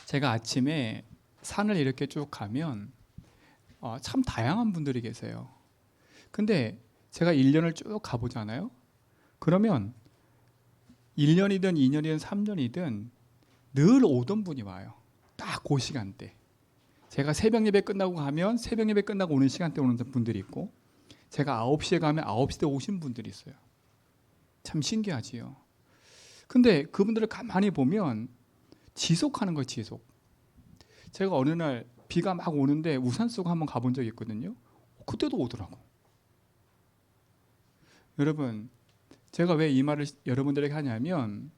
제가 아침에 산을 이렇게 쭉 가면 참 다양한 분들이 계세요. 근데 제가 1년을 쭉 가보잖아요. 그러면 1년이든 2년이든 3년이든 늘 오던 분이 와요. 딱 그 시간대. 제가 새벽 예배 끝나고 가면 새벽 예배 끝나고 오는 시간대 오는 분들이 있고, 제가 9시에 가면 9시 때 오신 분들이 있어요. 참 신기하지요. 근데 그분들을 가만히 보면 지속하는 거예요, 지속. 제가 어느 날 비가 막 오는데 우산 쓰고 한번 가본 적이 있거든요. 그때도 오더라고. 여러분, 제가 왜 이 말을 여러분들에게 하냐면,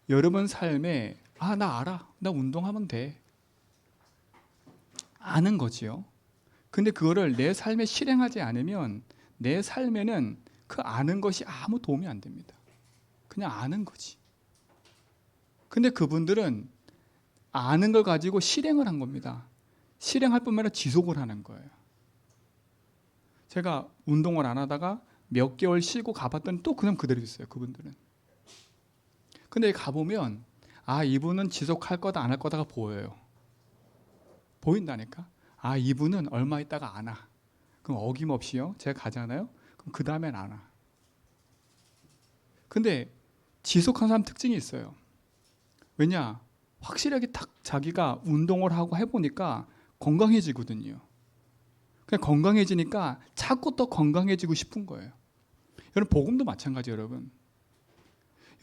여러분 삶에 나 알아. 나 운동하면 돼. 아는 거지요. 근데 그거를 내 삶에 실행하지 않으면 내 삶에는 그 아는 것이 아무 도움이 안 됩니다. 그냥 아는 거지. 근데 그분들은 아는 걸 가지고 실행을 한 겁니다. 실행할 뿐만 아니라 지속을 하는 거예요. 제가 운동을 안 하다가 몇 개월 쉬고 가봤더니 또 그냥 그대로 있어요. 그분들은. 근데 가보면 이분은 지속할 거다 안 할 거다가 보여요. 보인다니까. 이분은 얼마 있다가 안 와. 그럼 어김없이요. 제가 가잖아요. 그럼 그 다음엔 안 와. 근데 지속한 사람 특징이 있어요. 왜냐? 확실하게 딱 자기가 운동을 하고 해보니까 건강해지거든요. 그냥 건강해지니까 자꾸 더 건강해지고 싶은 거예요. 여러분, 복음도 마찬가지.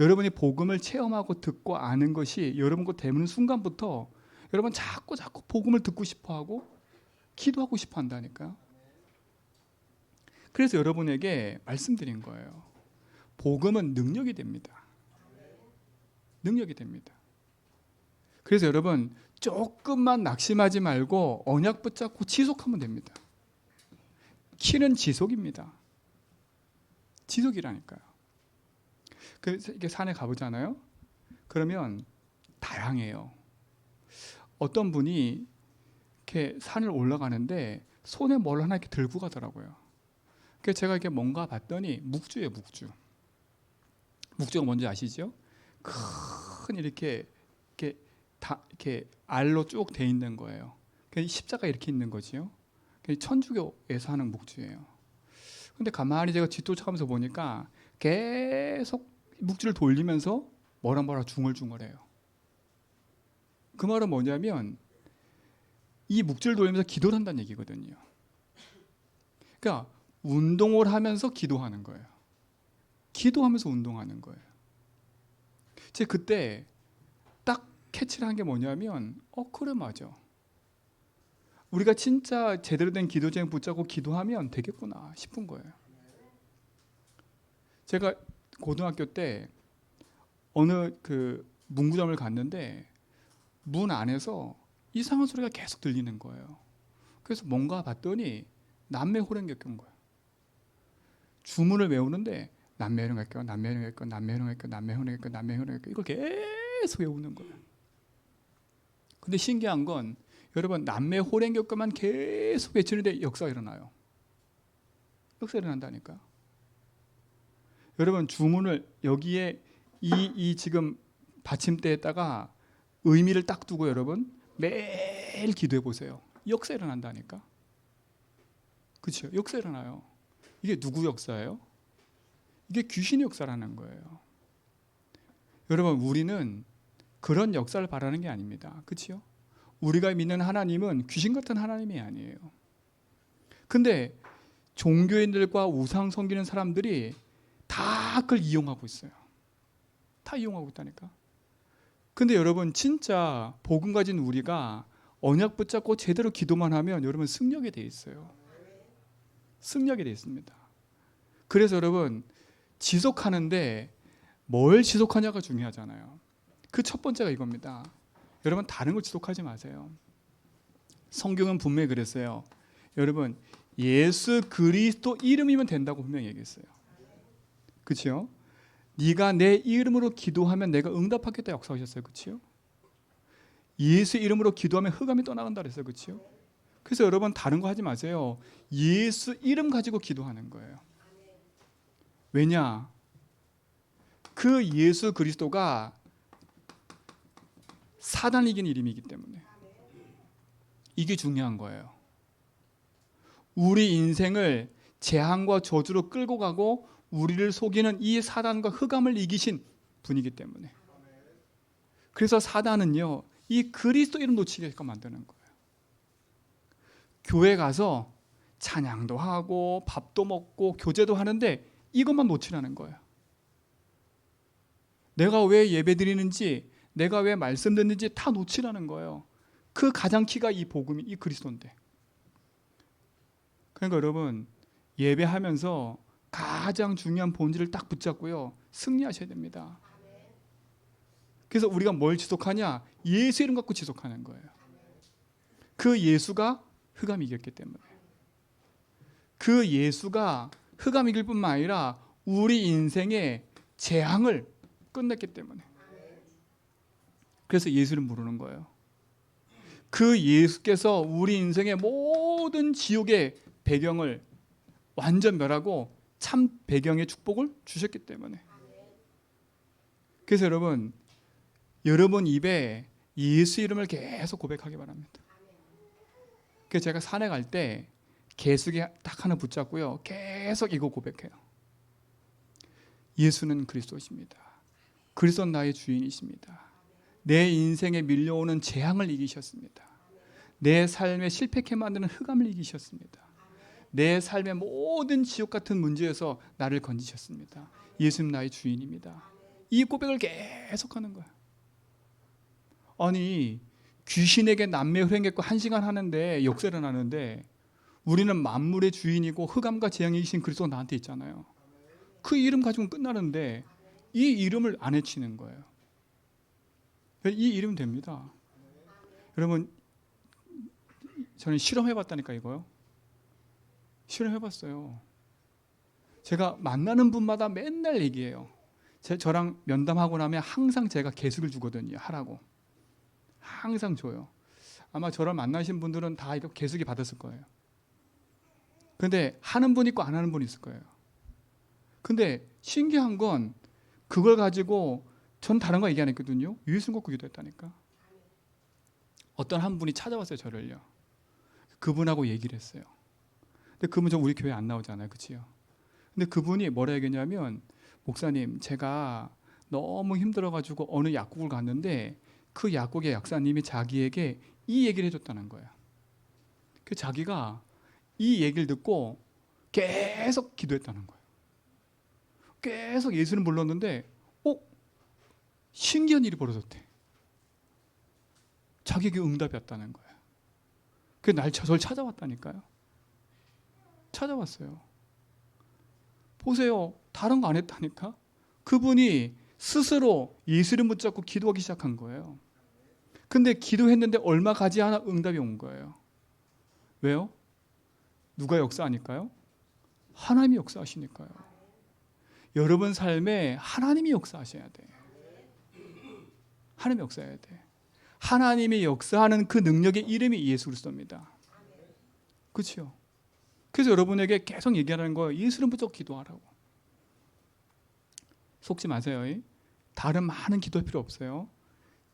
여러분이 복음을 체험하고 듣고 아는 것이 여러분과 되는 순간부터 여러분 자꾸 복음을 듣고 싶어하고 기도하고 싶어 한다니까요. 그래서 여러분에게 말씀드린 거예요. 복음은 능력이 됩니다. 능력이 됩니다. 그래서 여러분 조금만 낙심하지 말고 언약 붙잡고 지속하면 됩니다. 키는 지속입니다. 지속이라니까요. 그래서 이게 산에 가보잖아요. 그러면 다양해요. 어떤 분이 이렇게 산을 올라가는데 손에 뭘 하나 이렇게 들고 가더라고요. 그래서 제가 이렇게 뭔가 봤더니 묵주예요, 묵주. 묵주가 뭔지 아시죠? 큰 이렇게 이렇게 알로 쭉 돼 있는 거예요. 십자가 이렇게 있는 거지요. 천주교에서 하는 묵주예요. 근데 가만히 제가 뒷쫓아가면서 보니까 계속 묵주를 돌리면서 뭐라 중얼중얼해요. 그 말은 뭐냐면 이 묵주를 돌리면서 기도를 한다는 얘기거든요. 그러니까 운동을 하면서 기도하는 거예요. 기도하면서 운동하는 거예요. 제가 그때 딱 캐치를 한 게 뭐냐면 그래 맞아. 우리가 진짜 제대로 된 기도 제행 붙잡고 기도하면 되겠구나 싶은 거예요. 제가 고등학교 때 어느 그 문구점을 갔는데 문 안에서 이상한 소리가 계속 들리는 거예요. 그래서 뭔가 봤더니 남매호랭객교인 거예요. 주문을 외우는데 남매호랭객교, 남매호랭객교, 남매호랭객교, 남매호랭객교, 남매호랭객교 이걸 계속 외우는 거예요. 근데 신기한 건 여러분 남매호랭객교만 계속 외치는데 역사가 일어나요. 역사가 일어난다니까. 여러분 주문을 여기에 이 지금 받침대에다가 의미를 딱 두고 여러분 매일 기도해 보세요. 역사 일어난다니까. 그렇죠? 역사 일어나요. 이게 누구 역사예요? 이게 귀신의 역사라는 거예요. 여러분 우리는 그런 역사를 바라는 게 아닙니다. 그렇죠? 우리가 믿는 하나님은 귀신 같은 하나님이 아니에요. 근데 종교인들과 우상 섬기는 사람들이 다 그걸 이용하고 있어요. 다 이용하고 있다니까. 근데 여러분 진짜 복음 가진 우리가 언약 붙잡고 제대로 기도만 하면 여러분 승리하게 돼 있어요. 승리하게 돼 있습니다. 그래서 여러분 지속하는데 뭘 지속하냐가 중요하잖아요. 그 첫 번째가 이겁니다. 여러분 다른 걸 지속하지 마세요. 성경은 분명히 그랬어요. 여러분 예수 그리스도 이름이면 된다고 분명히 얘기했어요. 그렇죠? 네가 내 이름으로 기도하면 내가 응답하겠다 약속하셨어요. 그렇죠? 예수 이름으로 기도하면 흑암이 떠나간다 그랬어요. 그렇죠? 그래서 여러분 다른 거 하지 마세요. 예수 이름 가지고 기도하는 거예요. 왜냐? 그 예수 그리스도가 사단을 이긴 이름이기 때문에. 이게 중요한 거예요. 우리 인생을 재앙과 저주로 끌고 가고 우리를 속이는 이 사단과 흑암을 이기신 분이기 때문에. 그래서 사단은요, 이 그리스도 이름 놓치게 만드는 거예요. 교회 가서 찬양도 하고 밥도 먹고 교제도 하는데 이것만 놓치라는 거예요. 내가 왜 예배 드리는지, 내가 왜 말씀 듣는지 다 놓치라는 거예요. 그 가장 키가 이 복음이, 이 그리스도인데. 그러니까 여러분, 예배하면서 가장 중요한 본질을 딱 붙잡고요, 승리하셔야 됩니다. 그래서 우리가 뭘 지속하냐? 예수 이름 갖고 지속하는 거예요. 그 예수가 흑암 이겼기 때문에. 그 예수가 흑암 이길 뿐만 아니라 우리 인생의 재앙을 끝냈기 때문에. 그래서 예수를 부르는 거예요. 그 예수께서 우리 인생의 모든 지옥의 배경을 완전 멸하고 참 배경의 축복을 주셨기 때문에. 그래서 여러분 입에 예수 이름을 계속 고백하기 바랍니다. 그래서 제가 산에 갈 때 계속이 딱 하나 붙잡고요, 계속 이거 고백해요. 예수는 그리스도십니다. 그리스도는 나의 주인이십니다. 내 인생에 밀려오는 재앙을 이기셨습니다. 내 삶에 실패케 만드는 흑암을 이기셨습니다. 내 삶의 모든 지옥 같은 문제에서 나를 건지셨습니다. 예수님 나의 주인입니다. 이 고백을 계속하는 거야. 아니, 귀신에게 남매 흘행했고 1시간 하는데 역세를 하는데 우리는 만물의 주인이고 흑암과 재앙이신 그리스도가 나한테 있잖아요. 그 이름 가지고는 끝나는데 이 이름을 안 해치는 거예요. 이 이름 됩니다. 여러분, 저는 실험해봤다니까 이거요. 실험해봤어요. 제가 만나는 분마다 맨날 얘기해요. 저랑 면담하고 나면 항상 제가 개수를 주거든요. 하라고. 항상 줘요. 아마 저를 만나신 분들은 다 이거 개수기 받았을 거예요. 근데 하는 분 있고 안 하는 분 있을 거예요. 근데 신기한 건 그걸 가지고 전 다른 거 얘기 안 했거든요. 예수 갖고 기도했다니까. 어떤 한 분이 찾아왔어요, 저를요. 그분하고 얘기를 했어요. 근데 그분 좀 우리 교회 안 나오잖아요, 그치요? 근데 그분이 뭐라 얘기했냐면, 목사님, 제가 너무 힘들어가지고 어느 약국을 갔는데 그 약국의 약사님이 자기에게 이 얘기를 해줬다는 거예요. 그 자기가 이 얘기를 듣고 계속 기도했다는 거예요. 계속 예수를 불렀는데, 신기한 일이 벌어졌대. 자기에게 응답이 왔다는 거예요. 그래서 저를 찾아왔다니까요. 찾아왔어요. 보세요. 다른 거 안 했다니까. 그분이 스스로 예수를 붙잡고 기도하기 시작한 거예요. 근데 기도했는데 얼마 가지 않아 응답이 온 거예요. 왜요? 누가 역사하니까요? 하나님이 역사하시니까요. 여러분 삶에 하나님이 역사하셔야 돼. 하나님이 역사해야 돼. 하나님이 역사하는 그 능력의 이름이 예수 그리스도입니다. 그렇죠? 그래서 여러분에게 계속 얘기하는 거예요. 예수를 붙잡고 기도하라고. 속지 마세요. 다른 많은 기도할 필요 없어요.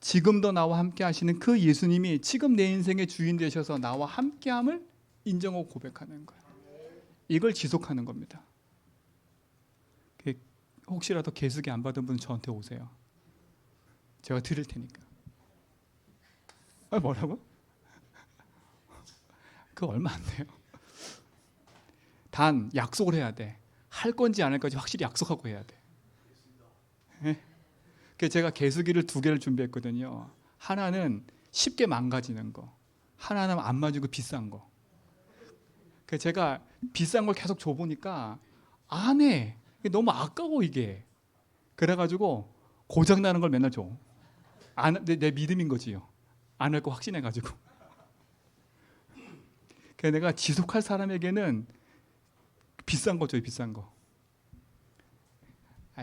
지금도 나와 함께 하시는 그 예수님이 지금 내 인생의 주인 되셔서 나와 함께함을 인정하고 고백하는 거예요. 이걸 지속하는 겁니다. 혹시라도 계수기 안 받은 분은 저한테 오세요. 제가 드릴 테니까. 뭐라고? 그거 얼마 안 돼요. 단 약속을 해야 돼. 할 건지 안 할 건지 확실히 약속하고 해야 돼. 네? 그래서 제가 개수기를 2개를 준비했거든요. 하나는 쉽게 망가지는 거, 하나는 안 맞고 비싼 거. 그래서 제가 비싼 걸 계속 줘보니까 안 해. 너무 아까워 이게. 그래가지고 고장 나는 걸 맨날 줘. 내 믿음인 거지요. 안 할 거 확신해가지고. 그래서 내가 지속할 사람에게는 비싼 거 줘요, 비싼 거.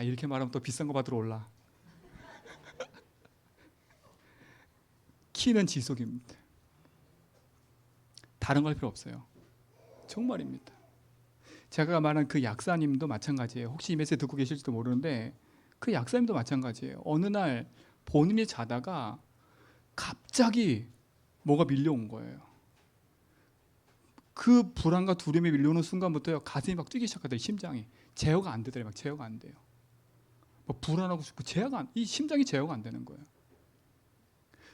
이렇게 말하면 또 비싼 거 받으러 올라. 키는 지속입니다. 다른 거 할 필요 없어요. 정말입니다. 제가 말한 그 약사님도 마찬가지예요. 혹시 이 메시지 듣고 계실지도 모르는데 그 약사님도 마찬가지예요. 어느 날 본인이 자다가 갑자기 뭐가 밀려온 거예요. 그 불안과 두려움이 밀려오는 순간부터요, 가슴이 막 뛰기 시작하더라고요. 심장이 제어가 안 되더라고요. 막 제어가 안 돼요. 뭐 불안하고 싶고 이 심장이 제어가 안 되는 거예요.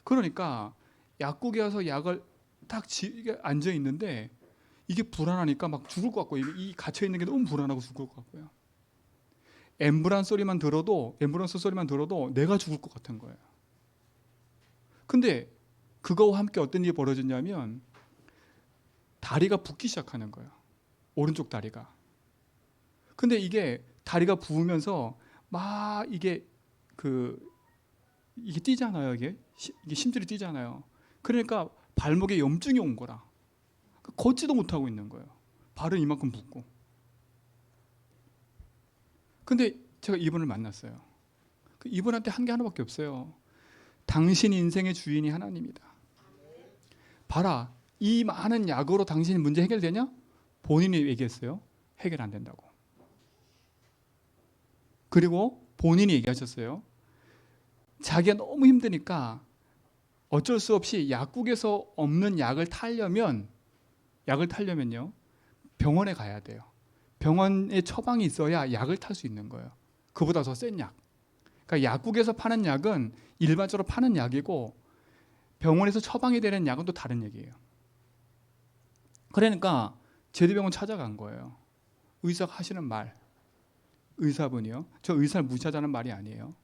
그러니까 약국에 와서 약을 딱 앉아 있는데 이게 불안하니까 막 죽을 것 같고, 이 갇혀 있는 게 너무 불안하고 죽을 것 같고요. 앰뷸런스 소리만 들어도 내가 죽을 것 같은 거예요. 근데 그거와 함께 어떤 일이 벌어졌냐면 다리가 붓기 시작하는 거예요. 오른쪽 다리가. 근데 이게 다리가 부으면서 막 이게 뛰잖아요. 이게 심줄이 뛰잖아요. 그러니까 발목에 염증이 온 거라. 걷지도 못하고 있는 거예요. 발은 이만큼 붓고. 근데 제가 이분을 만났어요. 이분한테 한 게 하나밖에 없어요. 당신 인생의 주인이 하나님이다. 봐라, 이 많은 약으로 당신 문제 해결되냐? 본인이 얘기했어요. 해결 안 된다고. 그리고 본인이 얘기하셨어요. 자기가 너무 힘드니까 어쩔 수 없이 약국에서 없는 약을 타려면요, 병원에 가야 돼요. 병원에 처방이 있어야 약을 탈 수 있는 거예요. 그보다 더 센 약. 그러니까 약국에서 파는 약은 일반적으로 파는 약이고 병원에서 처방이 되는 약은 또 다른 얘기예요. 그러니까 제대병원 찾아간 거예요. 의사가 하시는 말, 의사분이요. 저 의사를 무시하자는 말이 아니에요.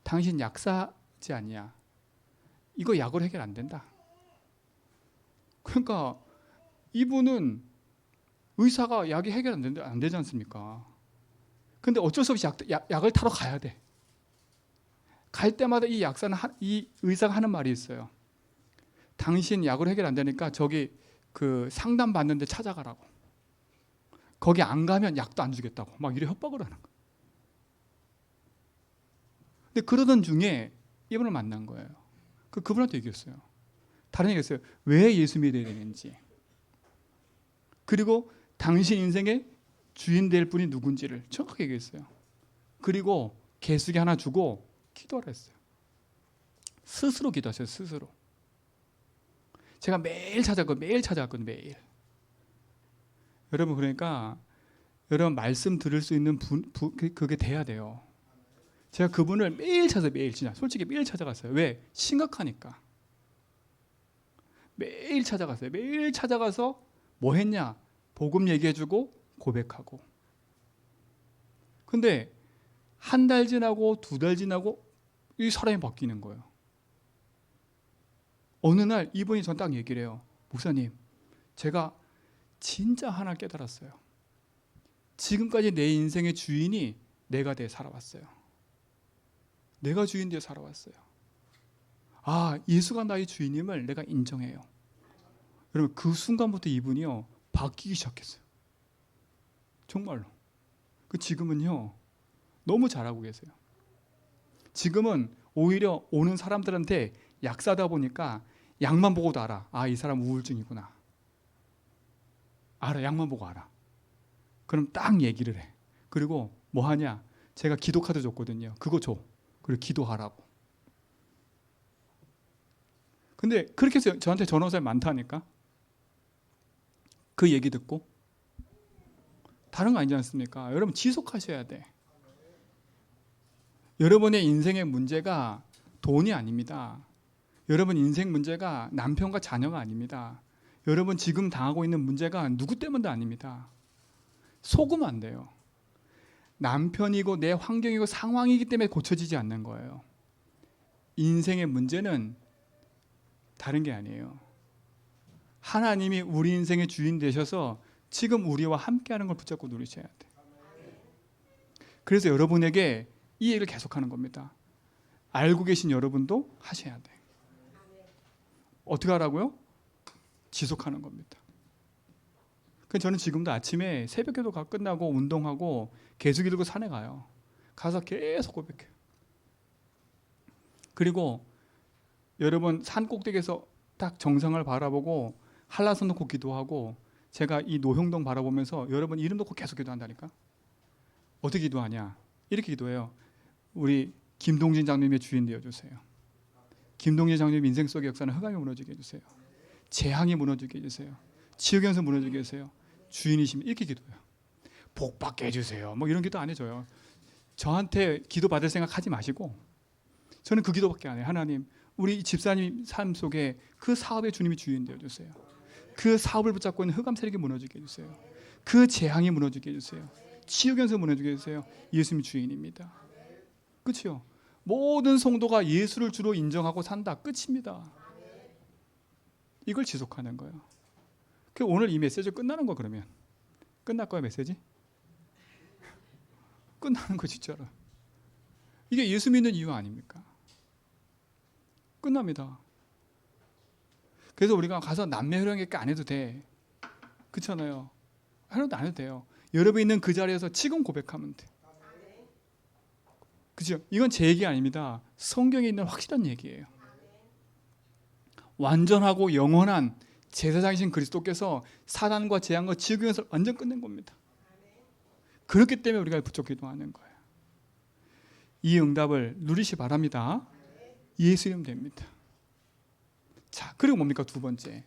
당신 약사지 않냐? 이거 약으로 해결 안 된다. 그러니까 이분은 의사가 약이 해결 안 되지 않습니까? 근데 어쩔 수 없이 약을 타러 가야 돼. 갈 때마다 이 의사가 하는 말이 있어요. 당신 약으로 해결 안 되니까 저기 그 상담 받는 데 찾아가라고. 거기 안 가면 약도 안 주겠다고. 막 이래 협박을 하는 거예요. 근데 그러던 중에 이분을 만난 거예요. 그분한테 얘기했어요. 다른 얘기했어요. 왜 예수 믿어야 되는지. 그리고 당신 인생의 주인 될 분이 누군지를 정확하게 얘기했어요. 그리고 개수기 하나 주고 기도하라 했어요. 스스로 기도하세요. 스스로. 제가 매일 찾아갔거든요. 매일. 여러분, 그러니까 여러분 말씀 들을 수 있는 그게 돼야 돼요. 제가 그분을 매일 진짜 솔직히 매일 찾아갔어요. 왜? 심각하니까. 매일 찾아갔어요. 매일 찾아가서 뭐 했냐? 복음 얘기해주고 고백하고. 근데 한 달 지나고 2달 지나고 이 사람이 바뀌는 거예요. 어느 날 이분이 전 딱 얘기를 해요. 목사님, 제가 진짜 하나 깨달았어요. 지금까지 내 인생의 주인이 내가 돼 살아왔어요. 내가 주인 되어 살아왔어요. 아, 예수가 나의 주인임을 내가 인정해요. 여러분, 그 순간부터 이분이요 바뀌기 시작했어요. 정말로. 지금은요 너무 잘하고 계세요. 지금은 오히려 오는 사람들한테 약 사다 보니까 약만 보고도 알아. 아, 이 사람 우울증이구나. 알아. 약만 보고 알아. 그럼 딱 얘기를 해. 그리고 뭐 하냐? 제가 기도 카드 줬거든요. 그거 줘. 그리고 기도하라고. 근데 그렇게 해서 저한테 전화 온 사람이 많다니까. 그 얘기 듣고 다른 거 아니지 않습니까? 여러분, 지속하셔야 돼. 여러분의 인생의 문제가 돈이 아닙니다. 여러분 인생 문제가 남편과 자녀가 아닙니다. 여러분 지금 당하고 있는 문제가 누구 때문도 아닙니다. 속으면 안 돼요. 남편이고 내 환경이고 상황이기 때문에 고쳐지지 않는 거예요. 인생의 문제는 다른 게 아니에요. 하나님이 우리 인생의 주인 되셔서 지금 우리와 함께하는 걸 붙잡고 누리셔야 돼. 그래서 여러분에게 이 얘기를 계속하는 겁니다. 알고 계신 여러분도 하셔야 돼. 어떻게 하라고요? 지속하는 겁니다. 그래서 저는 지금도 아침에 새벽기도 끝나고 운동하고 개수기 들고 산에 가요. 가서 계속 고백해요. 그리고 여러분 산 꼭대기에서 딱 정상을 바라보고 한라산 놓고 기도하고, 제가 이 노형동 바라보면서 여러분 이름 놓고 계속 기도한다니까. 어떻게 기도하냐? 이렇게 기도해요. 우리 김동진 장님의 주인 되어주세요. 김동재 장로님 인생 속의 역사는 흑암이 무너지게 해주세요. 재앙이 무너지게 해주세요. 지옥에서 무너지게 해주세요. 주인이시면 이렇게 기도해요. 복 받게 해주세요. 뭐 이런 기도 안 해줘요. 저한테 기도 받을 생각하지 마시고 저는 그 기도밖에 안 해요. 하나님, 우리 집사님 삶 속에 그 사업의 주님이 주인 되어주세요. 그 사업을 붙잡고 있는 흑암 세력이 무너지게 해주세요. 그 재앙이 무너지게 해주세요. 지옥에서 무너지게 해주세요. 예수님이 주인입니다. 그렇죠? 모든 성도가 예수를 주로 인정하고 산다. 끝입니다. 이걸 지속하는 거예요. 오늘 이 메시지 끝나는 거 그러면 끝날 거야 메시지? 끝나는 거 진짜로. 이게 예수 믿는 이유 아닙니까? 끝납니다. 그래서 우리가 가서 남매 회령객 안 해도 돼. 그렇잖아요. 하나도 안 해도 돼요. 여러분 있는 그 자리에서 지금 고백하면 돼. 그죠? 이건 제 얘기 아닙니다. 성경에 있는 확실한 얘기예요. 완전하고 영원한 제사장이신 그리스도께서 사단과 재앙과 지옥의 것을 완전 끝낸 겁니다. 그렇기 때문에 우리가 부쩍 기도하는 거예요. 이 응답을 누리시 바랍니다. 예수 이름 됩니다. 자, 그리고 뭡니까? 두 번째,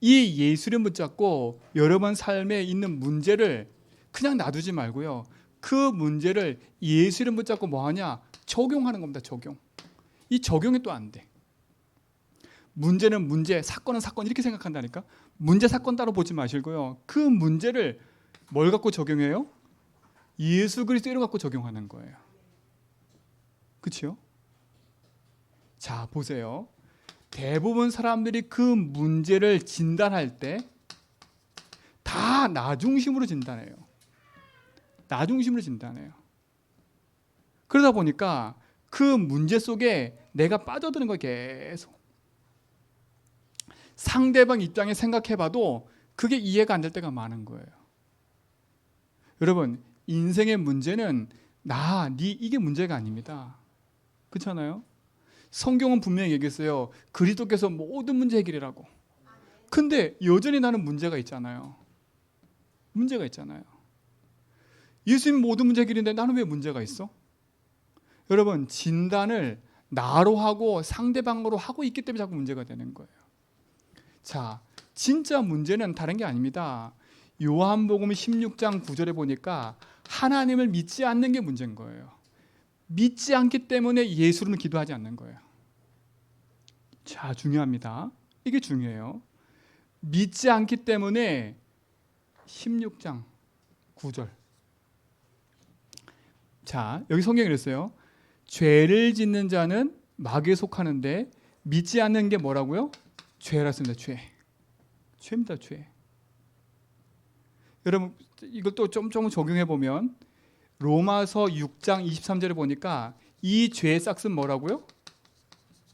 이 예수 이름 붙잡고 여러분 삶에 있는 문제를 그냥 놔두지 말고요, 그 문제를 예수 이름 붙잡고 뭐하냐? 적용하는 겁니다. 적용. 이 적용이 또 안 돼. 문제는 문제, 사건은 사건 이렇게 생각한다니까. 문제 사건 따로 보지 마시고요, 그 문제를 뭘 갖고 적용해요? 예수 그리스도 이름 갖고 적용하는 거예요. 그렇죠? 자, 보세요. 대부분 사람들이 그 문제를 진단할 때 다 나 중심으로 진단해요. 나 중심으로 진단해요. 그러다 보니까 그 문제 속에 내가 빠져드는 거예요. 계속. 상대방 입장에 생각해봐도 그게 이해가 안 될 때가 많은 거예요. 여러분, 인생의 문제는 나, 니 이게 문제가 아닙니다. 그렇잖아요? 성경은 분명히 얘기했어요. 그리스도께서 모든 문제 해결이라고. 근데 여전히 나는 문제가 있잖아요. 문제가 있잖아요. 예수님 모든 문제 해결인데 나는 왜 문제가 있어? 여러분, 진단을 나로 하고 상대방으로 하고 있기 때문에 자꾸 문제가 되는 거예요. 자, 진짜 문제는 다른 게 아닙니다. 요한복음 16장 9절에 보니까 하나님을 믿지 않는 게 문제인 거예요. 믿지 않기 때문에 예수는 기도하지 않는 거예요. 자, 중요합니다. 이게 중요해요. 믿지 않기 때문에 16장 9절. 자, 여기 성경이 그랬어요. 죄를 짓는 자는 마귀에 속하는데 믿지 않는 게 뭐라고요? 죄라 씁니다. 죄. 죄입니다. 죄. 여러분, 이걸 또 좀 적용해 보면 로마서 6장 23절에 보니까 이 죄의 싹은 뭐라고요?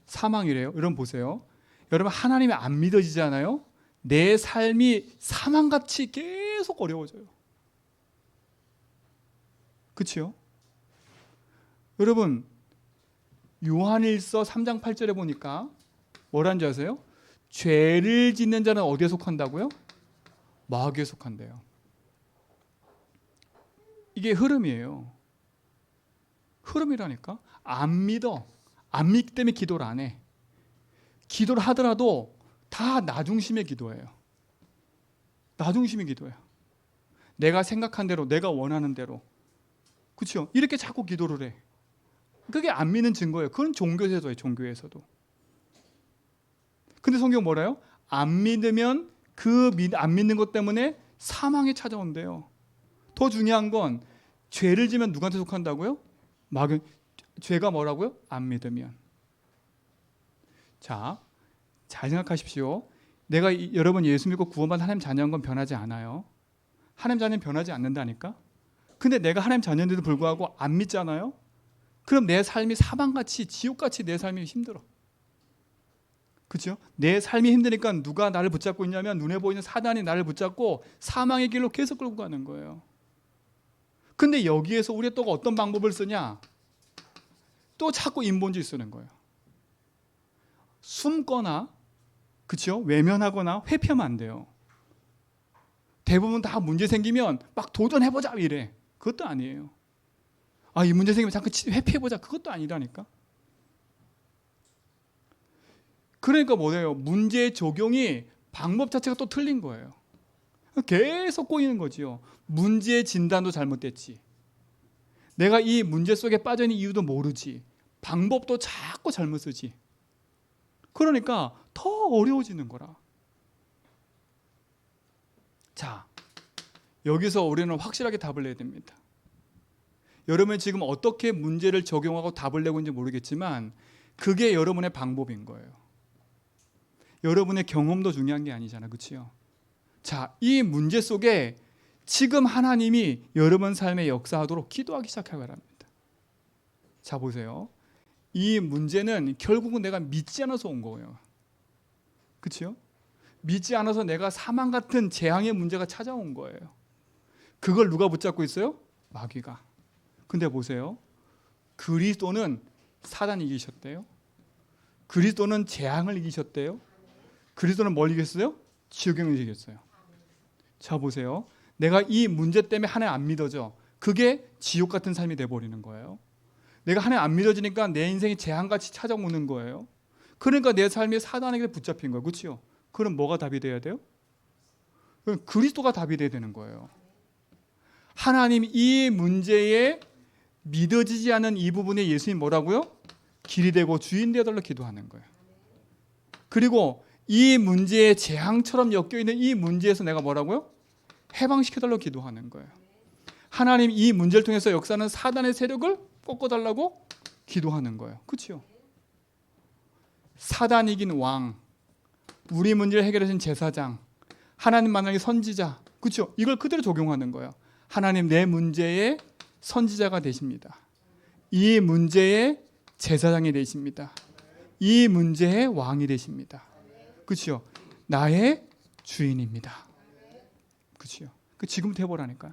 사망이래요. 여러분 보세요. 여러분, 하나님이 안 믿어지잖아요. 내 삶이 사망같이 계속 어려워져요. 그렇죠? 여러분, 요한일서 3장 8절에 보니까 뭐라는 줄 아세요? 죄를 짓는 자는 어디에 속한다고요? 마귀에 속한대요. 이게 흐름이에요. 흐름이라니까. 안 믿어. 안 믿기 때문에 기도를 안 해. 기도를 하더라도 다 나 중심의 기도예요. 나 중심의 기도예요. 내가 생각한 대로, 내가 원하는 대로. 그렇죠? 이렇게 자꾸 기도를 해. 그게 안 믿는 증거예요. 그건 종교에서도 해요. 종교에서도. 근데 성경 뭐래요? 안 믿으면 안 믿는 것 때문에 사망이 찾아온대요. 더 중요한 건 죄를 지면 누구한테 속한다고요? 죄가 뭐라고요? 안 믿으면. 자, 잘 생각하십시오. 내가 여러분 예수 믿고 구원받은 하나님 자녀인 건 변하지 않아요. 하나님 자녀는 변하지 않는다니까. 근데 내가 하나님 자녀인데도 불구하고 안 믿잖아요. 그럼 내 삶이 사망같이, 지옥같이 내 삶이 힘들어. 그렇죠? 내 삶이 힘드니까 누가 나를 붙잡고 있냐면 눈에 보이는 사단이 나를 붙잡고 사망의 길로 계속 끌고 가는 거예요. 근데 여기에서 우리가 또 어떤 방법을 쓰냐? 또 자꾸 인본주의 쓰는 거예요. 숨거나, 그렇죠? 외면하거나 회피하면 안 돼요. 대부분 다 문제 생기면 막 도전해보자 이래. 그것도 아니에요. 이 문제 생기면 잠깐 회피해보자. 그것도 아니라니까. 그러니까 뭐예요? 문제 적용이 방법 자체가 또 틀린 거예요. 계속 꼬이는 거지요. 문제의 진단도 잘못됐지. 내가 이 문제 속에 빠져 있는 이유도 모르지. 방법도 자꾸 잘못 쓰지. 그러니까 더 어려워지는 거라. 자, 여기서 우리는 확실하게 답을 내야 됩니다. 여러분이 지금 어떻게 문제를 적용하고 답을 내고 있는지 모르겠지만 그게 여러분의 방법인 거예요. 여러분의 경험도 중요한 게 아니잖아, 그렇죠? 자, 이 문제 속에 지금 하나님이 여러분 삶에 역사하도록 기도하기 시작하기 바랍니다. 자, 보세요. 이 문제는 결국은 내가 믿지 않아서 온 거예요. 그렇죠? 믿지 않아서 내가 사망 같은 재앙의 문제가 찾아온 거예요. 그걸 누가 붙잡고 있어요? 마귀가. 근데 보세요. 그리스도는 사단 이기셨대요. 그리스도는 재앙을 이기셨대요. 그리스도는 뭘 이겼어요? 지옥을 이겼어요. 자, 보세요. 내가 이 문제 때문에 하나님 안 믿어져. 그게 지옥 같은 삶이 돼버리는 거예요. 내가 하나님 안 믿어지니까 내 인생이 재앙같이 찾아오는 거예요. 그러니까 내 삶이 사단에게 붙잡힌 거예요. 그렇죠? 그럼 뭐가 답이 돼야 돼요? 그럼 그리스도가 답이 돼야 되는 거예요. 하나님 이 문제에 믿어지지 않은 이 부분에 예수님 뭐라고요? 길이 되고 주인 되어달라 기도하는 거예요. 그리고 이 문제의 재앙처럼 엮여있는 이 문제에서 내가 뭐라고요? 해방시켜달라고 기도하는 거예요. 하나님 이 문제를 통해서 역사하는 사단의 세력을 꺾어달라고 기도하는 거예요. 그렇죠? 사단 이긴 왕, 우리 문제를 해결하신 제사장, 하나님 만나기 선지자, 그렇죠? 이걸 그대로 적용하는 거예요. 하나님 내 문제의 선지자가 되십니다. 이 문제의 제사장이 되십니다. 이 문제의 왕이 되십니다. 그렇죠? 나의 주인입니다. 그렇죠? 지금부터 해보라니까요.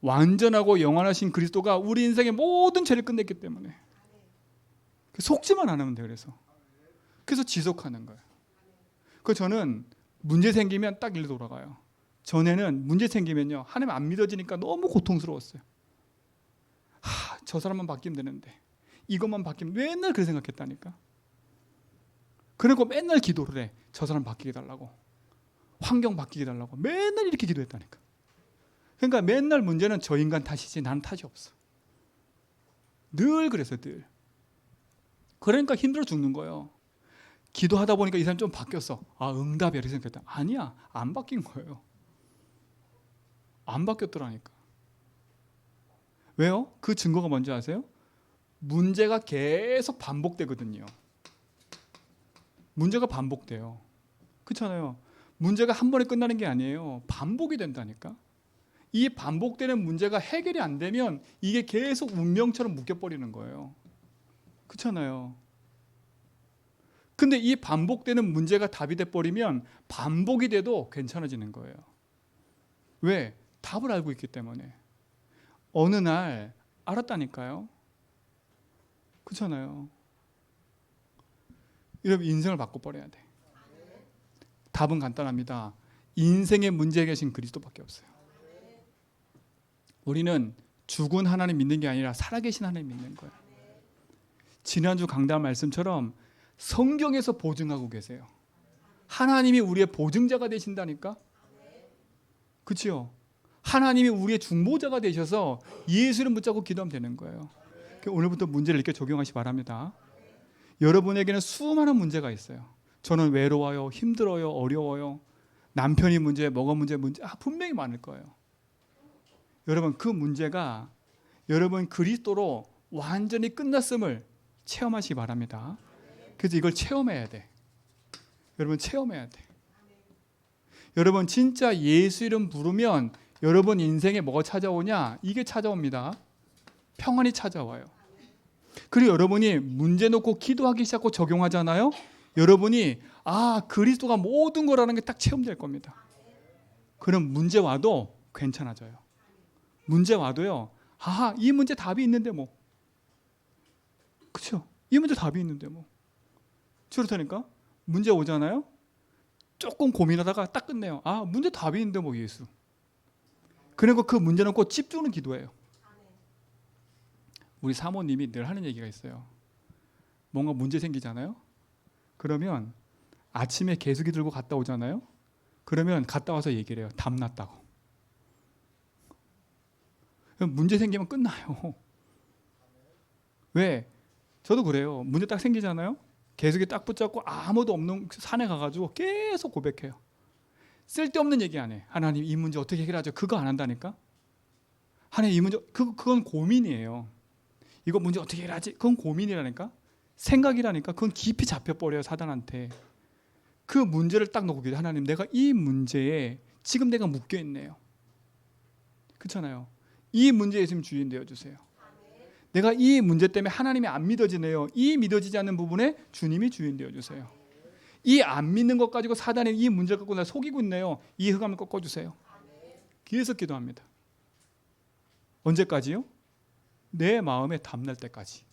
완전하고 영원하신 그리스도가 우리 인생의 모든 죄를 끝냈기 때문에 속지만 않으면 돼요. 그래서 지속하는 거예요. 저는 문제 생기면 딱 일로 돌아가요. 전에는 문제 생기면요, 하나님 안 믿어지니까 너무 고통스러웠어요. 저 사람만 바뀌면 되는데, 이것만 바뀌면, 맨날 그렇게 생각했다니까. 그러니까 맨날 기도를 해. 저 사람 바뀌게 달라고, 환경 바뀌게 달라고 맨날 이렇게 기도했다니까. 그러니까 맨날 문제는 저 인간 탓이지 나는 탓이 없어. 늘 그래서 늘. 그러니까 힘들어 죽는 거예요. 기도하다 보니까 이 사람 좀 바뀌었어. 응답이야 이렇게 생각했다. 아니야, 안 바뀐 거예요. 안 바뀌었더라니까. 왜요? 그 증거가 뭔지 아세요? 문제가 계속 반복되거든요. 문제가 반복돼요. 그렇잖아요. 문제가 한 번에 끝나는 게 아니에요. 반복이 된다니까. 이 반복되는 문제가 해결이 안 되면 이게 계속 운명처럼 묶여버리는 거예요. 그렇잖아요. 근데 이 반복되는 문제가 답이 돼버리면 반복이 돼도 괜찮아지는 거예요. 왜? 답을 알고 있기 때문에. 어느 날 알았다니까요. 그렇잖아요. 여러분 인생을 바꿔버려야 돼. 답은 간단합니다. 인생의 문제에 계신 그리스도밖에 없어요. 우리는 죽은 하나님 믿는 게 아니라 살아계신 하나님 믿는 거예요. 지난주 강단 말씀처럼 성경에서 보증하고 계세요. 하나님이 우리의 보증자가 되신다니까. 그렇죠? 하나님이 우리의 중보자가 되셔서 예수를 붙잡고 기도하면 되는 거예요. 오늘부터 문제를 이렇게 적용하시기 바랍니다. 여러분에게는 수많은 문제가 있어요. 저는 외로워요, 힘들어요, 어려워요. 남편이 문제, 뭐가 문제, 분명히 많을 거예요. 여러분 그 문제가 여러분 그리스도로 완전히 끝났음을 체험하시기 바랍니다. 그래서 이걸 체험해야 돼. 여러분 체험해야 돼. 여러분 진짜 예수 이름 부르면 여러분 인생에 뭐가 찾아오냐? 이게 찾아옵니다. 평안이 찾아와요. 그리고 여러분이 문제 놓고 기도하기 시작하고 적용하잖아요. 여러분이 그리스도가 모든 거라는 게 딱 체험될 겁니다. 그럼 문제 와도 괜찮아져요. 문제 와도요. 이 문제 답이 있는데 뭐. 그렇죠? 이 문제 답이 있는데 뭐. 그렇다니까. 문제 오잖아요. 조금 고민하다가 딱 끝내요. 문제 답이 있는데 뭐 예수. 그리고 그 문제 놓고 집중은 기도해요. 우리 사모님이 늘 하는 얘기가 있어요. 뭔가 문제 생기잖아요. 그러면 아침에 개수기 들고 갔다 오잖아요. 그러면 갔다 와서 얘기를 해요. 답 났다고. 문제 생기면 끝나요. 왜? 저도 그래요. 문제 딱 생기잖아요. 개수기 딱 붙잡고 아무도 없는 산에 가가지고 계속 고백해요. 쓸데없는 얘기 안 해. 하나님 이 문제 어떻게 해결하죠? 그거 안 한다니까. 하나님 이 문제 그건 고민이에요. 이거 문제 어떻게 해결하지? 그건 고민이라니까. 생각이라니까. 그건 깊이 잡혀버려요 사단한테. 그 문제를 딱 놓고 기도해. 하나님 내가 이 문제에 지금 내가 묶여있네요. 그렇잖아요. 이 문제에 예수님 주인 되어주세요. 내가 이 문제 때문에 하나님이 안 믿어지네요. 이 믿어지지 않는 부분에 주님이 주인 되어주세요. 이 안 믿는 것 가지고 사단이 이 문제를 갖고 나 속이고 있네요. 이 흑암을 꺾어주세요. 계속 기도합니다. 언제까지요? 내 마음에 답 날 때까지.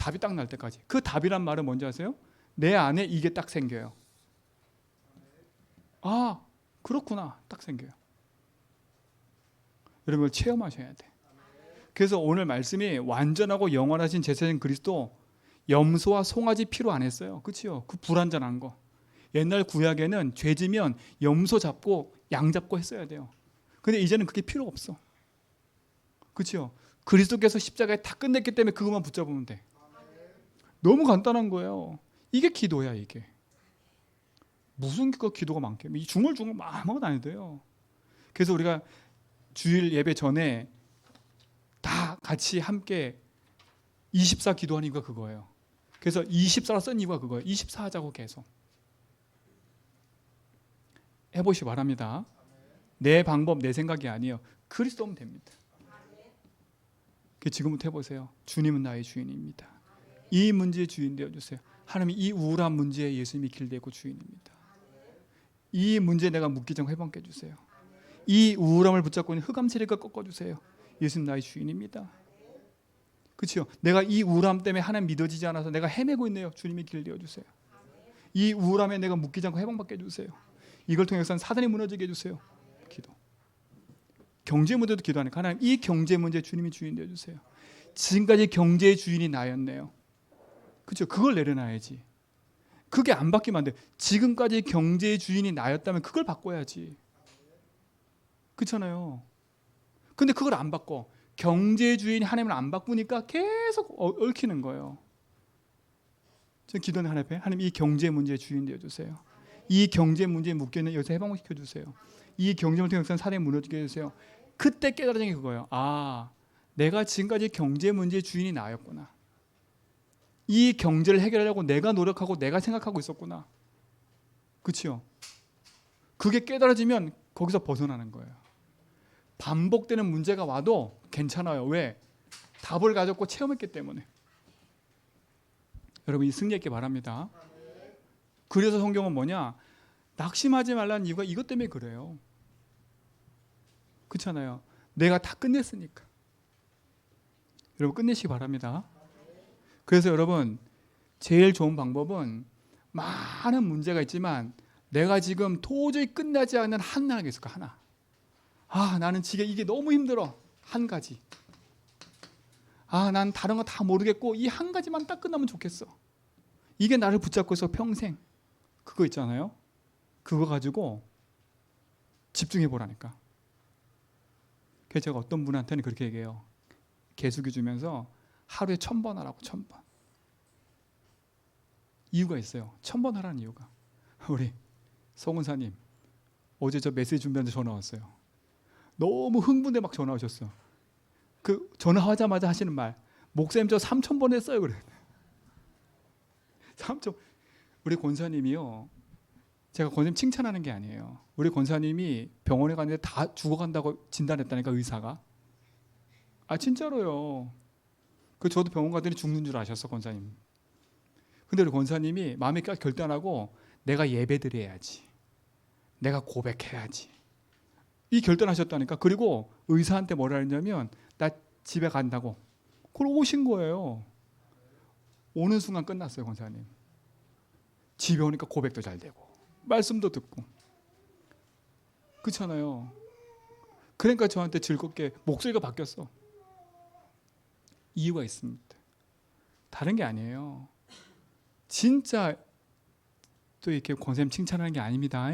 답이 딱 날 때까지. 그 답이란 말은 뭔지 아세요? 내 안에 이게 딱 생겨요. 아, 그렇구나. 딱 생겨요. 여러분 체험하셔야 돼. 그래서 오늘 말씀이 완전하고 영원하신 제사장 그리스도 염소와 송아지 피로 안 했어요. 그렇죠? 그 불완전한 거. 옛날 구약에는 죄 지면 염소 잡고 양 잡고 했어야 돼요. 근데 이제는 그게 필요 없어. 그렇죠? 그리스도께서 십자가에 다 끝냈기 때문에 그것만 붙잡으면 돼. 너무 간단한 거예요. 이게 기도야 이게. 무슨 기도가 많게. 이 중얼중얼 아무것도 안 해도 돼요. 그래서 우리가 주일 예배 전에 다 같이 함께 24 기도하는 이유가 그거예요. 그래서 24라 쓴 이유가 그거예요. 24 하자고 계속. 해보시기 바랍니다. 내 방법, 내 생각이 아니에요. 그리스도면 됩니다. 지금부터 해보세요. 주님은 나의 주인입니다. 이 문제의 주인 되어주세요. 하나님이 이 우울한 문제에 예수님이 길되고 주인입니다. 이 문제에 내가 묻기정 회방케 해주세요. 이 우울함을 붙잡고 있는 흑암 세력을 꺾어주세요. 예수님 나의 주인입니다. 그렇죠? 내가 이 우울함 때문에 하나님 믿어지지 않아서 내가 헤매고 있네요. 주님이 길 내어주세요. 이 우울함에 내가 묶이지 않고 해방받게 해주세요. 이걸 통해서는 사단이 무너지게 해주세요. 기도. 경제 문제도 기도하니까 하나님 이 경제 문제 주님이 주인 되어주세요. 지금까지 경제의 주인이 나였네요. 그렇죠? 그걸 내려놔야지. 그게 안 바뀌면 안 돼. 지금까지 경제의 주인이 나였다면 그걸 바꿔야지. 그렇잖아요. 근데 그걸 안 바꿔. 경제의 주인이 하나님을 안 바꾸니까 계속 얽히는 거예요. 저 기도는 하나님 앞에 하나님 이 경제 문제의 주인 되어주세요. 이 경제 문제에 묶여있는 여기서 해방을 시켜주세요. 이 경제 문제의 사단이 무너지게 해주세요. 그때 깨달은 게 그거예요. 아, 내가 지금까지 경제 문제의 주인이 나였구나. 이 경제를 해결하려고 내가 노력하고 내가 생각하고 있었구나. 그렇죠? 그게 깨달아지면 거기서 벗어나는 거예요. 반복되는 문제가 와도 괜찮아요. 왜? 답을 가졌고 체험했기 때문에. 여러분 이 승리했기 바랍니다. 그래서 성경은 뭐냐? 낙심하지 말라는 이유가 이것 때문에 그래요. 그렇잖아요. 내가 다 끝냈으니까. 여러분 끝내시기 바랍니다. 그래서 여러분 제일 좋은 방법은 많은 문제가 있지만 내가 지금 도저히 끝나지 않는 하나가 있을까? 하나. 아, 나는 지금 이게 너무 힘들어. 한 가지. 아, 난 다른 거 다 모르겠고 이 한 가지만 딱 끝나면 좋겠어. 이게 나를 붙잡고 있어 평생. 그거 있잖아요. 그거 가지고 집중해 보라니까. 그래서 제가 어떤 분한테는 그렇게 얘기해요. 개수기 주면서 하루에 1000번 하라고 1000번. 이유가 있어요. 1000번 하라는 이유가. 우리 성은사님 어제 저 메시지 준비하는데 전화 왔어요. 너무 흥분돼 막 전화 오셨어. 그 전화하자마자 하시는 말, 목사님 저 3000번 했어요. 그래. 3000. 우리 권사님이요. 제가 권사님 칭찬하는 게 아니에요. 우리 권사님이 병원에 갔는데 다 죽어간다고 진단했다니까 의사가. 아 진짜로요. 그 저도 병원 가더니 죽는 줄 아셨어 권사님. 근데 우리 권사님이 마음에 결단하고 내가 예배드려야지. 내가 고백해야지. 이 결단하셨다니까. 그리고 의사한테 뭐라 했냐면 나 집에 간다고. 그걸 오신 거예요. 오는 순간 끝났어요 권사님. 집에 오니까 고백도 잘 되고 말씀도 듣고. 그렇잖아요. 그러니까 저한테 즐겁게 목소리가 바뀌었어. 이유가 있습니다. 다른 게 아니에요. 진짜 또 이렇게 권사님 칭찬하는 게 아닙니다.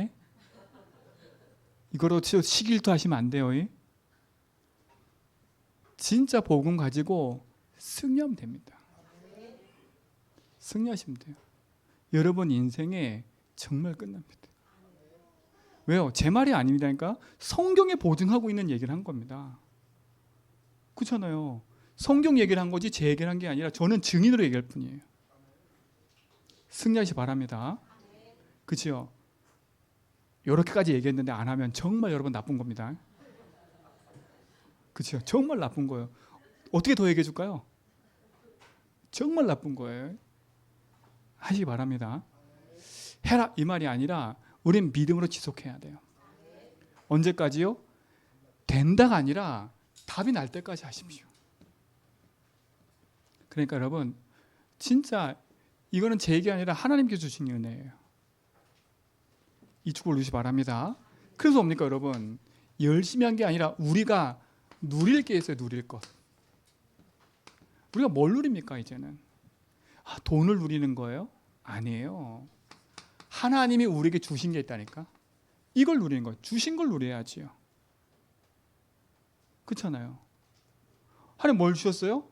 이거로 시기일도 하시면 안 돼요. 진짜 복음 가지고 승리하면 됩니다. 승리하시면 돼요. 여러분 인생에 정말 끝납니다. 왜요? 제 말이 아닙니다니까. 성경에 보증하고 있는 얘기를 한 겁니다. 그렇잖아요. 성경 얘기를 한 거지 제 얘기를 한 게 아니라 저는 증인으로 얘기할 뿐이에요. 승리하시 바랍니다. 그렇죠? 이렇게까지 얘기했는데 안 하면 정말 여러분 나쁜 겁니다. 그렇죠? 정말 나쁜 거예요. 어떻게 더 얘기해 줄까요? 정말 나쁜 거예요. 하시기 바랍니다. 해라 이 말이 아니라 우린 믿음으로 지속해야 돼요. 언제까지요? 된다가 아니라 답이 날 때까지 하십시오. 그러니까 여러분 진짜 이거는 제 얘기 아니라 하나님께 주신 은혜예요. 이 축복을 누리시 바랍니다. 그래서 뭡니까 여러분? 열심히 한 게 아니라 우리가 누릴 게 있어요. 누릴 것. 우리가 뭘 누립니까 이제는? 돈을 누리는 거예요? 아니에요. 하나님이 우리에게 주신 게 있다니까. 이걸 누리는 거예요. 주신 걸 누려야지요. 그렇잖아요. 하나님 뭘 주셨어요?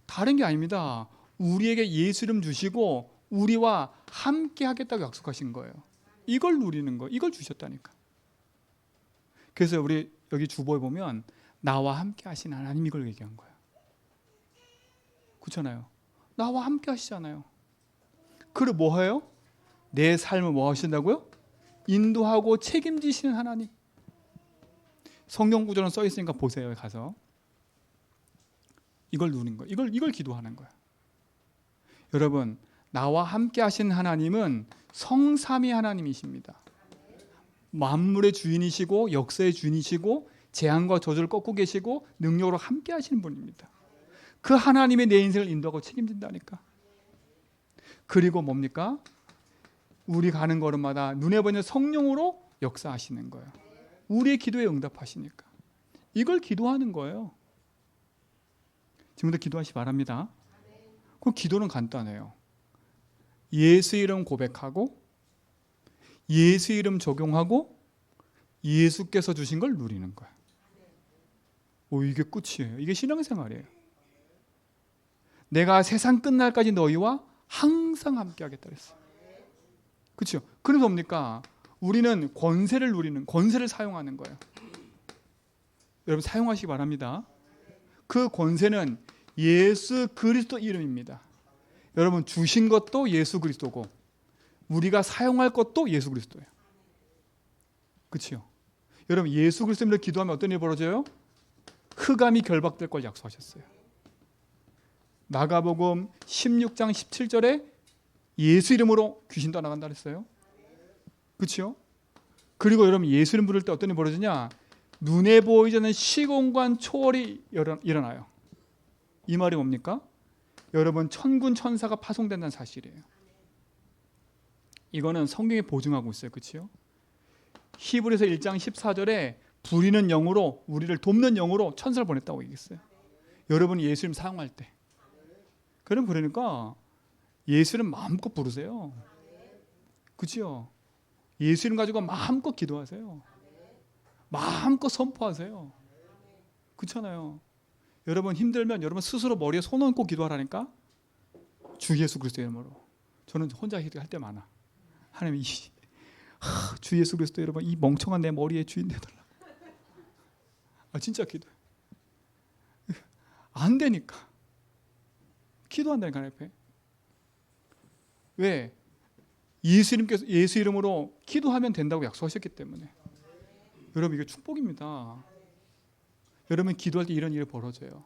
다른 게 아닙니다. 우리에게 예수 이름 주시고 우리와 함께 하겠다고 약속하신 거예요. 이걸 누리는 거, 이걸 주셨다니까. 그래서 우리 여기 주보에 보면 나와 함께 하신 하나님 이걸 얘기한 거예요. 그렇잖아요. 나와 함께 하시잖아요. 그리고 뭐 해요? 내 삶을 뭐 하신다고요? 인도하고 책임지시는 하나님. 성경 구절은 써 있으니까 보세요. 가서 이걸 누리는 거예요. 이걸 기도하는 거예요. 여러분 나와 함께 하신 하나님은 성삼위 하나님이십니다. 만물의 주인이시고 역사의 주인이시고 재앙과 저주를 꺾고 계시고 능력으로 함께 하시는 분입니다. 그 하나님의 내 인생을 인도하고 책임진다니까. 그리고 뭡니까? 우리 가는 걸음마다 눈에 보이는 성령으로 역사하시는 거예요. 우리의 기도에 응답하시니까. 이걸 기도하는 거예요. 지금부터 기도하시기 바랍니다. 그 기도는 간단해요. 예수 이름 고백하고 예수 이름 적용하고 예수께서 주신 걸 누리는 거예요. 이게 끝이에요. 이게 신앙생활이에요. 내가 세상 끝날까지 너희와 항상 함께 하겠다 그랬어요. 그렇죠? 그래서 뭡니까? 우리는 권세를 누리는, 권세를 사용하는 거예요. 여러분 사용하시기 바랍니다. 그 권세는 예수 그리스도 이름입니다. 여러분 주신 것도 예수 그리스도고 우리가 사용할 것도 예수 그리스도예요. 그렇죠? 여러분 예수 그리스도로 기도하면 어떤 일이 벌어져요? 흑암이 결박될 걸 약속하셨어요. 마가복음 16장 17절에 예수 이름으로 귀신 떠나간다 그랬어요. 그렇죠? 그리고 여러분 예수 이름 부를 때 어떤 일이 벌어지냐? 눈에 보이지 않는 시공간 초월이 일어나요. 이 말이 뭡니까? 여러분 천군 천사가 파송된다는 사실이에요. 이거는 성경에 보증하고 있어요. 그렇죠? 히브리서 1장 14절에 부리는 영으로 우리를 돕는 영으로 천사를 보냈다고 얘기했어요. 여러분이 예수 이름 사용할 때 그럼 그러니까 예수 이름 마음껏 부르세요. 그렇죠? 예수 이름 가지고 마음껏 기도하세요. 마음껏 선포하세요. 그렇잖아요. 여러분 힘들면 여러분 스스로 머리에 손 얹고 기도하라니까. 주 예수 그리스도 이름으로. 저는 혼자 기도할 때 많아. 하나님 주 예수 그리스도 여러분 이 멍청한 내 머리에 주인 되달라. 진짜 기도해. 안 되니까. 기도한다니까 하나님 앞에. 왜? 예수 이름으로 기도하면 된다고 약속하셨기 때문에. 여러분 이게 축복입니다. 여러분 기도할 때 이런 일이 벌어져요.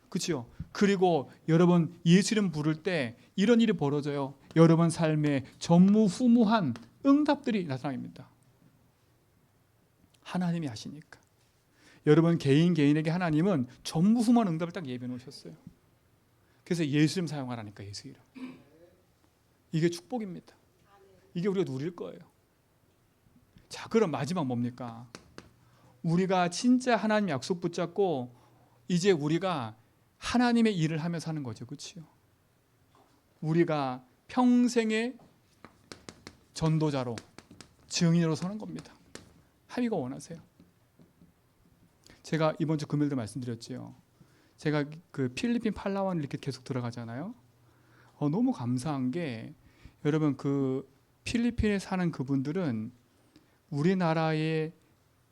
그렇죠? 그리고 여러분 예수 이름 부를 때 이런 일이 벌어져요. 여러분 삶에 전무후무한 응답들이 나타납니다. 하나님이 하시니까. 여러분 개인에게 하나님은 전무후무한 응답을 딱 예비해 놓으셨어요. 그래서 예수 이름 사용하라니까. 예수 이름. 이게 축복입니다. 이게 우리가 누릴 거예요. 자, 그럼 마지막 뭡니까? 우리가 진짜 하나님 약속 붙잡고 이제 우리가 하나님의 일을 하며 사는 거죠. 그렇죠? 우리가 평생의 전도자로 증인으로 서는 겁니다. 하나님이 원하세요. 제가 이번 주 금요일도 말씀드렸지요. 제가 그 필리핀 팔라완 이렇게 계속 들어가잖아요. 너무 감사한 게 여러분 그 필리핀에 사는 그분들은 우리나라에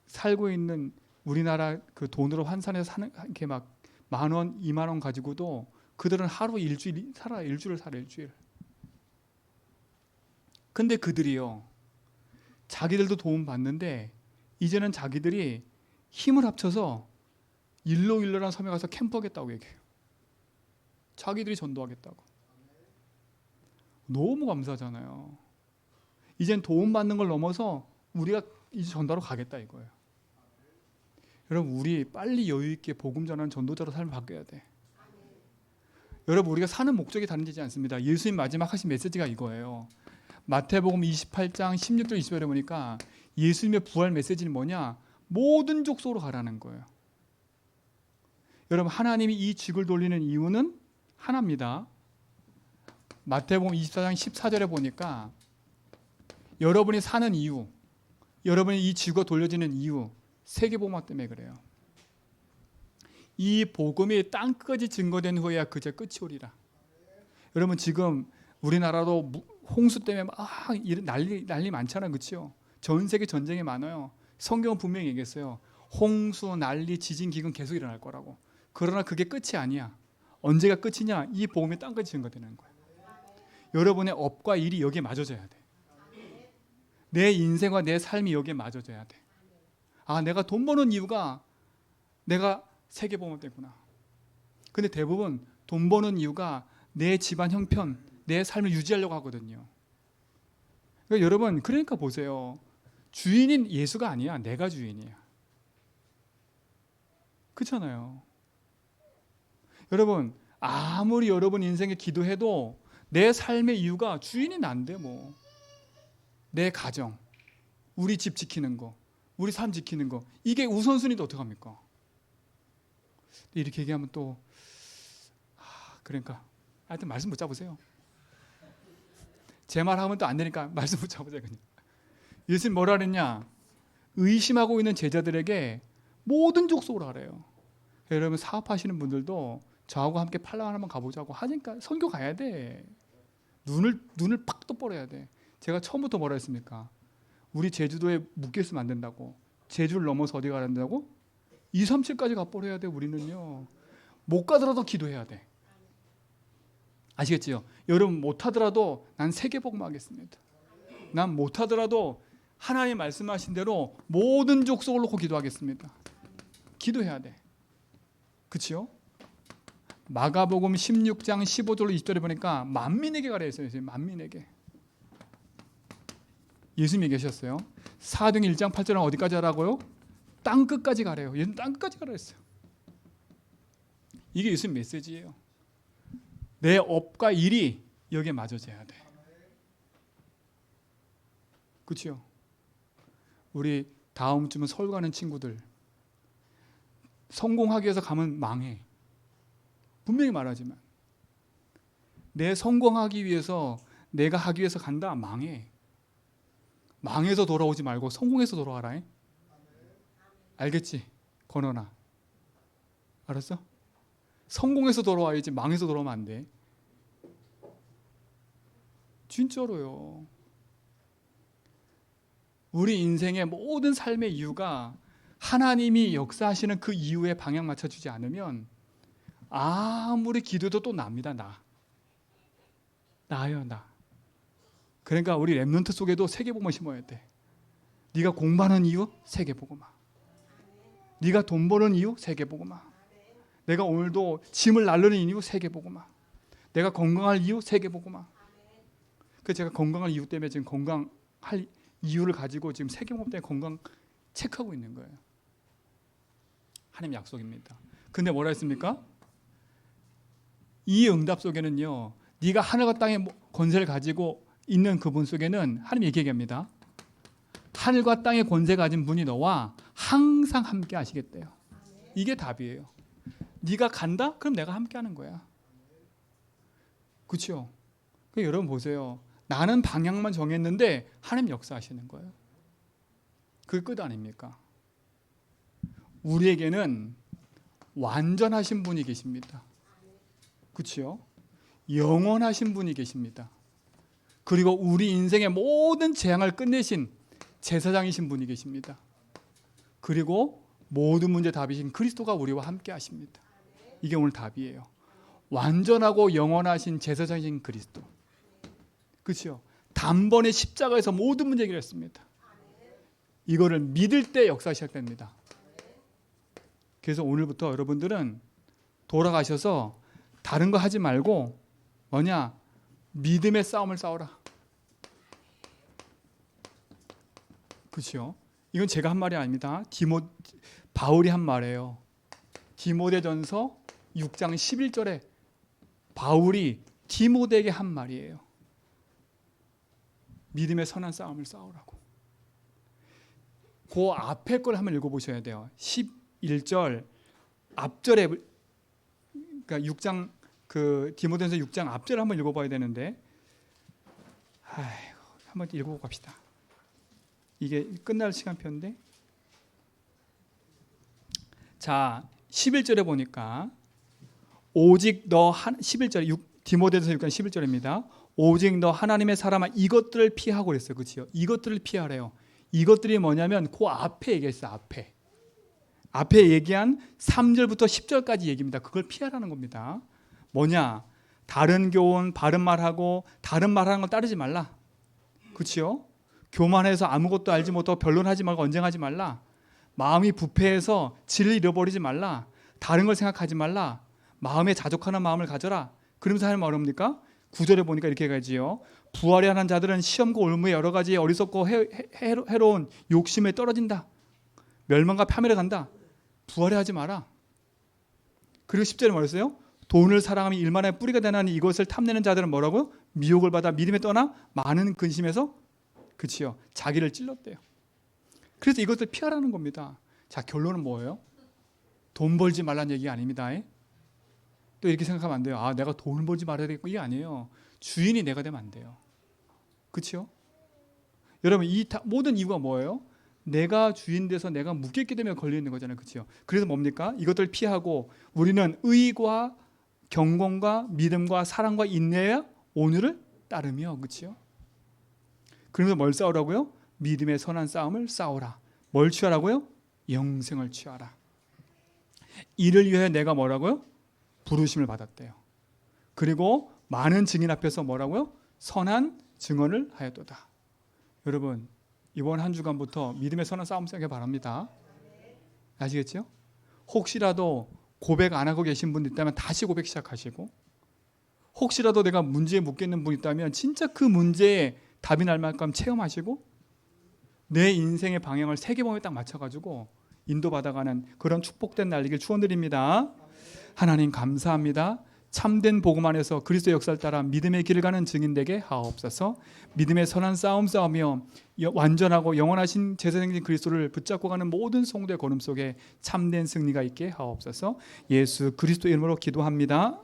살고 있는 우리나라 그 돈으로 환산해서 사는 이렇게 막 10,000원, 20,000원 가지고도 그들은 하루 일주일 살아 일주일. 근데 그들이요 자기들도 도움 받는데 이제는 자기들이 힘을 합쳐서 일로일로라는 섬에 가서 캠프하겠다고 얘기해요. 자기들이 전도하겠다고. 너무 감사하잖아요. 이젠 도움받는 걸 넘어서 우리가 이제 전도하러 가겠다 이거예요. 여러분 우리 빨리 여유 있게 복음 전하는 전도자로 삶을 바뀌어야 돼. 여러분 우리가 사는 목적이 다른지지 않습니다. 예수님 마지막 하신 메시지가 이거예요. 마태복음 28장 16절 20절에 보니까 예수님의 부활 메시지는 뭐냐? 모든 족속으로 가라는 거예요. 여러분 하나님이 이 직을 돌리는 이유는 하나입니다. 마태복음 24장 14절에 보니까 여러분이 사는 이유, 여러분이 이 지구가 돌려지는 이유, 세계복음화 때문에 그래요. 이 복음이 땅끝까지 증거된 후에야 그제 끝이 오리라. 여러분 지금 우리나라도 홍수 때문에 막 난리 많잖아요. 그렇죠? 전 세계 전쟁이 많아요. 성경은 분명히 얘기했어요. 홍수, 난리, 지진, 기근 계속 일어날 거라고. 그러나 그게 끝이 아니야. 언제가 끝이냐? 이 복음이 땅까지 증거되는 거예요. 여러분의 업과 일이 여기에 맞아져야 돼. 내 인생과 내 삶이 여기에 맞아져야 돼. 아, 내가 돈 버는 이유가 내가 세계복음 때구나. 근데 대부분 돈 버는 이유가 내 집안 형편, 내 삶을 유지하려고 하거든요. 그러니까 여러분, 그러니까 보세요. 주인인 예수가 아니야. 내가 주인이야. 그렇잖아요. 여러분, 아무리 여러분 인생에 기도해도 내 삶의 이유가 주인이 난데 뭐. 내 가정, 우리 집 지키는 거, 우리 삶 지키는 거, 이게 우선순위도 어떡합니까? 이렇게 얘기하면 또 그러니까 하여튼 말씀 붙잡으세요. 제 말 하면 또 안 되니까 말씀 붙잡으세요. 그냥. 예수님 뭐라 그랬냐? 의심하고 있는 제자들에게 모든 족속으로 하래요. 여러분 사업하시는 분들도 저하고 함께 팔라완 한번 가보자고 하니까 선교 가야 돼. 눈을 팍 떠버려야 돼. 제가 처음부터 뭐라 했습니까? 우리 제주도에 묶여있으면 안 된다고. 제주를 넘어서 어디 가야 된다고? 237까지 가버려야 돼. 우리는요. 못 가더라도 기도해야 돼. 아시겠지요? 여러분 못하더라도 난 세계복음 하겠습니다. 난 못하더라도 하나님 말씀하신 대로 모든 족속을 놓고 기도하겠습니다. 기도해야 돼. 그치요? 마가복음 16장 15절로 20절에 보니까 만민에게 가라 했어요. 만민에게. 예수님이 계셨어요. 사도행 1장 8절은 어디까지 하라고요? 땅끝까지 가래요. 예수님 땅끝까지 가라 했어요. 이게 예수님 메시지예요. 내 업과 일이 여기에 맞아져야 돼. 그렇죠? 우리 다음 주면 서울 가는 친구들 성공하기 위해서 가면 망해. 분명히 말하지만 내 성공하기 위해서 내가 하기 위해서 간다? 망해. 망해서 돌아오지 말고 성공해서 돌아와라. 알겠지? 건원아. 알았어? 성공해서 돌아와야지 망해서 돌아오면 안 돼. 진짜로요. 우리 인생의 모든 삶의 이유가 하나님이 역사하시는 그 이유에 방향 맞춰주지 않으면 아무리 기도해도 또 납니다. 나요. 그러니까 우리 랩런트 속에도 세계복음을 심어야 돼. 네가 공부하는 이유? 세계복음. 네가 돈 버는 이유? 세계복음. 내가 오늘도 짐을 나르는 이유? 세계복음. 내가 건강할 이유? 세계복음. 그래서 제가 건강할 이유 때문에 지금 건강할 이유를 가지고 지금 세계복음 때문에 건강 체크하고 있는 거예요. 하나님 약속입니다. 근데 뭐라 했습니까? 이 응답 속에는요, 네가 하늘과 땅의 권세를 가지고 있는 그분 속에는 하나님 얘기합니다. 하늘과 땅의 권세 가진 분이 너와 항상 함께 하시겠대요. 이게 답이에요. 네가 간다? 그럼 내가 함께 하는 거야. 그렇죠? 여러분 보세요. 나는 방향만 정했는데 하나님 역사하시는 거예요. 그게 끝 아닙니까? 우리에게는 완전하신 분이 계십니다. 그렇죠? 영원하신 분이 계십니다. 그리고 우리 인생의 모든 재앙을 끝내신 제사장이신 분이 계십니다. 그리고 모든 문제 답이신 그리스도가 우리와 함께 하십니다. 이게 오늘 답이에요. 완전하고 영원하신 제사장이신 그리스도. 그렇죠? 단번에 십자가에서 모든 문제 해결했습니다. 이거를 믿을 때 역사 시작됩니다. 그래서 오늘부터 여러분들은 돌아가셔서 다른 거 하지 말고 뭐냐? 믿음의 싸움을 싸워라. 그렇죠? 이건 제가 한 말이 아닙니다. 바울이 한 말이에요. 디모데전서 6장 11절에 바울이 디모데에게 한 말이에요. 믿음의 선한 싸움을 싸우라고. 그 앞에 걸 한번 읽어보셔야 돼요. 11절 앞절에, 그러니까 6장 디모데전서 6장 앞절을 한번 읽어봐야 되는데, 한번 읽어보고 갑시다. 이게 끝날 시간표인데, 자 11절에 보니까 오직 너 11절 디모데전서 6장 11절입니다. 오직 너 하나님의 사람아 이것들을 피하고 그랬어요. 그렇죠? 이것들을 피하래요. 이것들이 뭐냐면 그 앞에 얘기했어요. 앞에 얘기한 3절부터 10절까지 얘기입니다. 그걸 피하라는 겁니다. 뭐냐? 다른 교훈, 바른 말하고 다른 말하는 건 따르지 말라. 그렇죠? 교만해서 아무것도 알지 못하고 변론하지 말고 언쟁하지 말라. 마음이 부패해서 진리를 잃어버리지 말라. 다른 걸 생각하지 말라. 마음에 자족하는 마음을 가져라. 그러면서 하는 말 뭡니까? 9절에 보니까 이렇게 가지요. 부활에 하는 자들은 시험과 올무에 여러 가지 어리석고 해로운 욕심에 떨어진다. 멸망과 파멸에 간다. 부활에 하지 마라. 그리고 10절에 뭐랬어요? 돈을 사랑하며 일만의 뿌리가 되나니 이것을 탐내는 자들은 뭐라고요? 미혹을 받아 믿음에 떠나 많은 근심에서 그치요, 자기를 찔렀대요. 그래서 이것을 피하라는 겁니다. 자, 결론은 뭐예요? 돈 벌지 말라는 얘기가 아닙니다. 또 이렇게 생각하면 안 돼요. 내가 돈을 벌지 말아야 되겠고, 이게 아니에요. 주인이 내가 되면 안 돼요. 그렇죠? 여러분, 이 모든 이유가 뭐예요? 내가 주인 돼서 내가 묶였기 때문에 걸려 있는 거잖아요. 그렇죠? 그래서 뭡니까? 이것들 피하고 우리는 의와 경건과 믿음과 사랑과 인내와 온유를 따르며, 그렇죠? 그러면서 뭘 싸우라고요? 믿음의 선한 싸움을 싸우라. 뭘 취하라고요? 영생을 취하라. 이를 위해 내가 뭐라고요? 부르심을 받았대요. 그리고 많은 증인 앞에서 뭐라고요? 선한 증언을 하였도다. 여러분, 이번 한 주간부터 믿음의 선한 싸움 싸게 바랍니다. 아시겠죠? 혹시라도 고백 안 하고 계신 분 있다면 다시 고백 시작하시고, 혹시라도 내가 문제에 묶여 있는 분 있다면 진짜 그 문제에 답이 날 만큼 체험하시고 내 인생의 방향을 세계봉에 딱 맞춰가지고 인도받아가는 그런 축복된 날이길 축원드립니다. 하나님 감사합니다. 참된 복음 안에서 그리스도의 역사를 따라 믿음의 길을 가는 증인 되게 하옵소서. 믿음의 선한 싸움 싸우며 완전하고 영원하신 제사장인 그리스도를 붙잡고 가는 모든 성도의 걸음 속에 참된 승리가 있게 하옵소서. 예수 그리스도 이름으로 기도합니다.